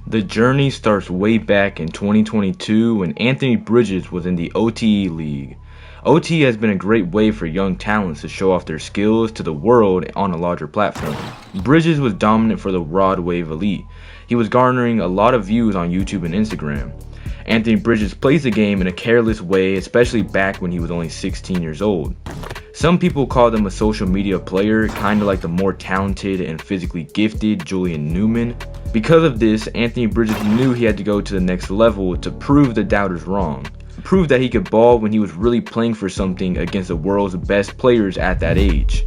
The journey starts way back in 2022 when Anthony Bridges was in the OTE League. OTE has been a great way for young talents to show off their skills to the world on a larger platform. Bridges was dominant for the Rod Wave Elite. He was garnering a lot of views on YouTube and Instagram. Anthony Bridges plays the game in a careless way, especially back when he was only 16 years old. Some people call him a social media player, kinda like the more talented and physically gifted Julian Newman. Because of this, Anthony Bridges knew he had to go to the next level to prove the doubters wrong. Prove that he could ball when he was really playing for something against the world's best players at that age.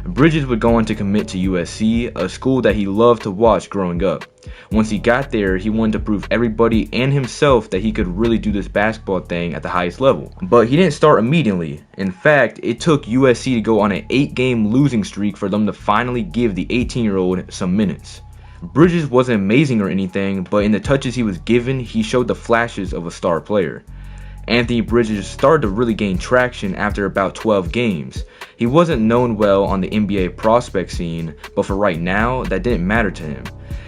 Bridges would go on to commit to USC, a school that he loved to watch growing up. Once he got there, he wanted to prove everybody and himself that he could really do this basketball thing at the highest level. But he didn't start immediately. In fact, it took USC to go on an 8-game losing streak for them to finally give the 18-year-old some minutes. Bridges wasn't amazing or anything, but in the touches he was given, he showed the flashes of a star player. Anthony Bridges started to really gain traction after about 12 games. He wasn't known well on the NBA prospect scene, but for right now, that didn't matter to him.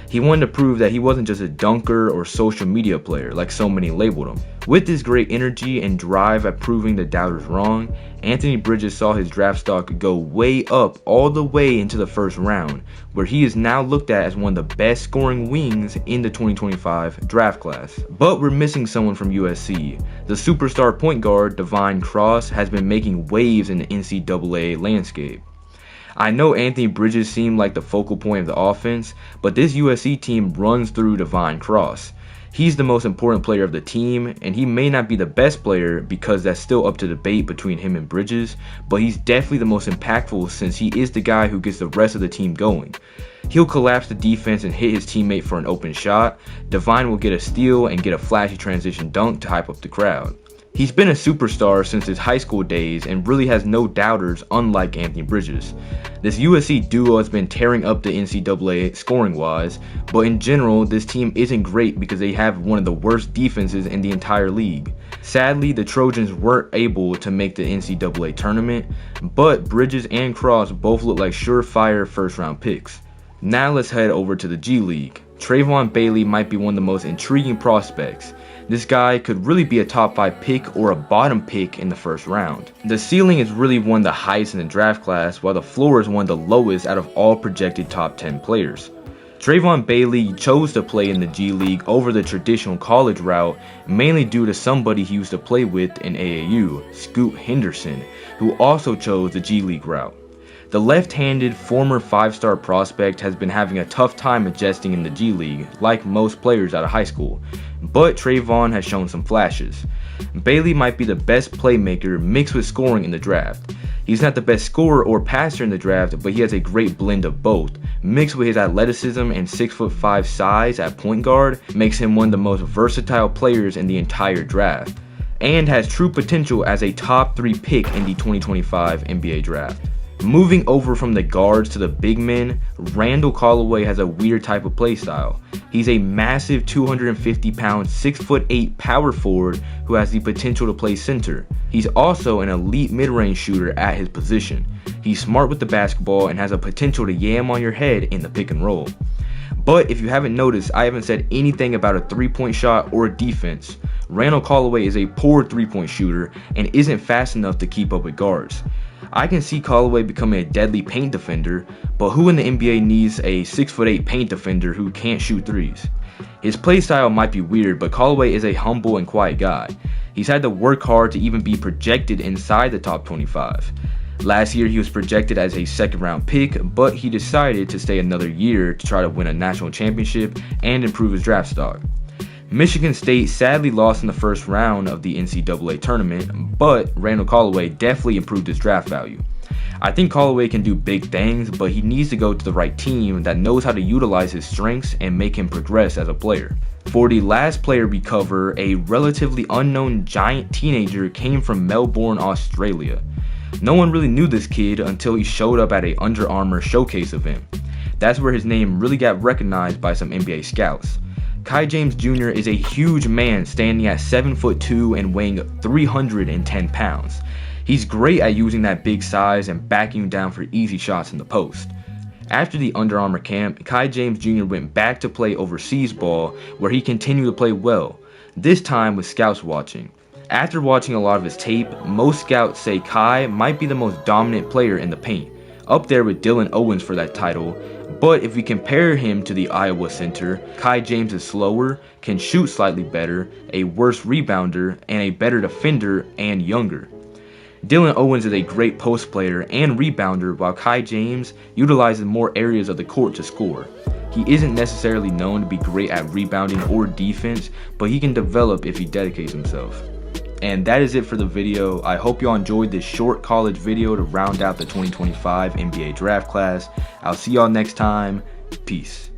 He wanted to prove that he wasn't just a dunker or social media player like so many labeled him. With his great energy and drive at proving the doubters wrong, Anthony Bridges saw his draft stock go way up all the way into the first round, where he is now looked at as one of the best scoring wings in the 2025 draft class. But we're missing someone from USC. The superstar point guard Divine Cross has been making waves in the NCAA landscape. I know Anthony Bridges seemed like the focal point of the offense, but this USC team runs through Divine Cross. He's the most important player of the team, and he may not be the best player because that's still up to debate between him and Bridges, but he's definitely the most impactful since he is the guy who gets the rest of the team going. He'll collapse the defense and hit his teammate for an open shot. Divine will get a steal and get a flashy transition dunk to hype up the crowd. He's been a superstar since his high school days and really has no doubters, unlike Anthony Bridges. This USC duo has been tearing up the NCAA scoring wise, but in general this team isn't great because they have one of the worst defenses in the entire league. Sadly, the Trojans weren't able to make the NCAA tournament, but Bridges and Cross both look like surefire first round picks. Now let's head over to the G League. Trayvon Bailey might be one of the most intriguing prospects. This guy could really be a top 5 pick or a bottom pick in the first round. The ceiling is really one of the highest in the draft class, while the floor is one of the lowest out of all projected top 10 players. Trayvon Bailey chose to play in the G League over the traditional college route, mainly due to somebody he used to play with in AAU, Scoot Henderson, who also chose the G League route. The left-handed former 5-star prospect has been having a tough time adjusting in the G League, like most players out of high school, but Trayvon has shown some flashes. Bailey might be the best playmaker mixed with scoring in the draft. He's not the best scorer or passer in the draft, but he has a great blend of both. Mixed with his athleticism and 6'5" size at point guard makes him one of the most versatile players in the entire draft, and has true potential as a top 3 pick in the 2025 NBA draft. Moving over from the guards to the big men, Randall Callaway has a weird type of play style. He's a massive 250-pound, 6'8" power forward who has the potential to play center. He's also an elite mid-range shooter at his position. He's smart with the basketball and has a potential to yam on your head in the pick and roll. But if you haven't noticed, I haven't said anything about a 3-point shot or defense. Randall Callaway is a poor 3-point shooter and isn't fast enough to keep up with guards. I can see Callaway becoming a deadly paint defender, but who in the NBA needs a 6'8" paint defender who can't shoot threes? His play style might be weird, but Callaway is a humble and quiet guy. He's had to work hard to even be projected inside the top 25. Last year he was projected as a 2nd round pick, but he decided to stay another year to try to win a national championship and improve his draft stock. Michigan State sadly lost in the first round of the NCAA tournament, but Randall Callaway definitely improved his draft value. I think Callaway can do big things, but he needs to go to the right team that knows how to utilize his strengths and make him progress as a player. For the last player we cover, a relatively unknown giant teenager came from Melbourne, Australia. No one really knew this kid until he showed up at a Under Armour showcase event. That's where his name really got recognized by some NBA scouts. Kai James Jr. is a huge man standing at 7'2" and weighing 310 pounds. He's great at using that big size and backing you down for easy shots in the post. After the Under Armour camp, Kai James Jr. went back to play overseas ball, where he continued to play well, this time with scouts watching. After watching a lot of his tape, most scouts say Kai might be the most dominant player in the paint, up there with Dylan Owens for that title, but if we compare him to the Iowa center, Kai James is slower, can shoot slightly better, a worse rebounder, and a better defender and younger. Dylan Owens is a great post player and rebounder, while Kai James utilizes more areas of the court to score. He isn't necessarily known to be great at rebounding or defense, but he can develop if he dedicates himself. And that is it for the video. I hope y'all enjoyed this short college video to round out the 2025 NBA draft class. I'll see y'all next time. Peace.